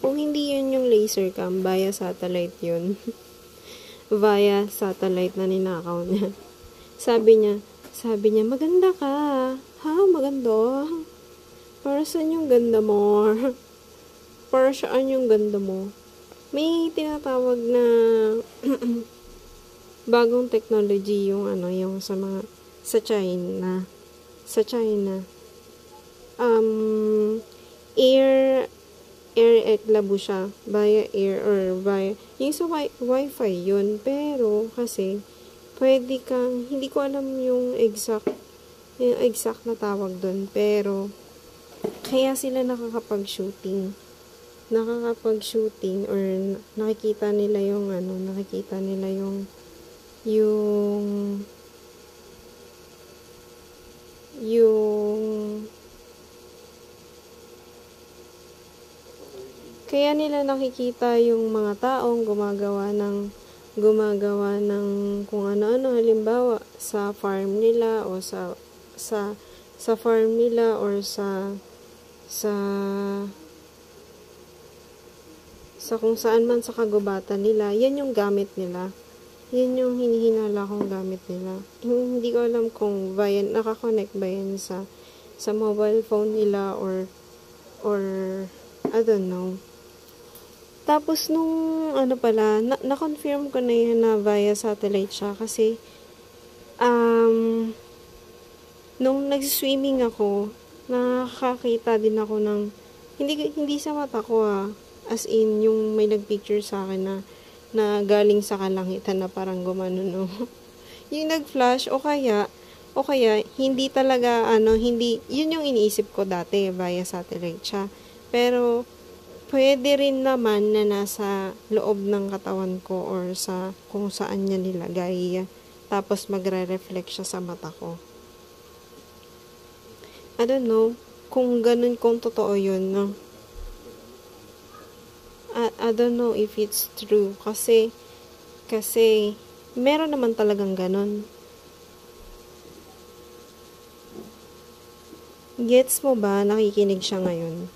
Kung hindi yun yung laser cam, via satellite yun. Via satellite na ninakaw niya. Sabi niya, maganda ka. Ha, maganda. Para saan yung ganda mo? Para saan yung ganda mo? May tinatawag na bagong technology yung yung sa China. Sa China. Air eklabo siya via air or via yung sa wifi yun, pero kasi pwede kang, hindi ko alam yung exact na tawag doon, pero kaya sila nakakapag-shooting or nakikita nila yung kaya nila nakikita yung mga taong gumagawa ng kung ano-ano, halimbawa sa farm nila o sa farm nila or sa kung saan man sa kagubatan nila. Yan yung gamit nila. Yan yung hinihinala kong gamit nila. Hindi ko alam kung nakakonect ba yan sa mobile phone nila or I don't know. Tapos nung na-confirm ko na yan na via satellite siya kasi nung nag-swimming ako, nakakita din ako ng hindi sa mata ko as in yung may nag-picture sa akin na galing sa kalangitan na parang gumano no. Yung nag-flash o kaya hindi talaga hindi yun yung iniisip ko dati via satellite siya. Pero pwede rin naman na nasa loob ng katawan ko or sa kung saan niya nilagay. Tapos magre-reflect siya sa mata ko. I don't know kung ganun, kung totoo yun, no? I don't know if it's true. Kasi meron naman talagang ganun. Gets mo ba? Nakikinig siya ngayon.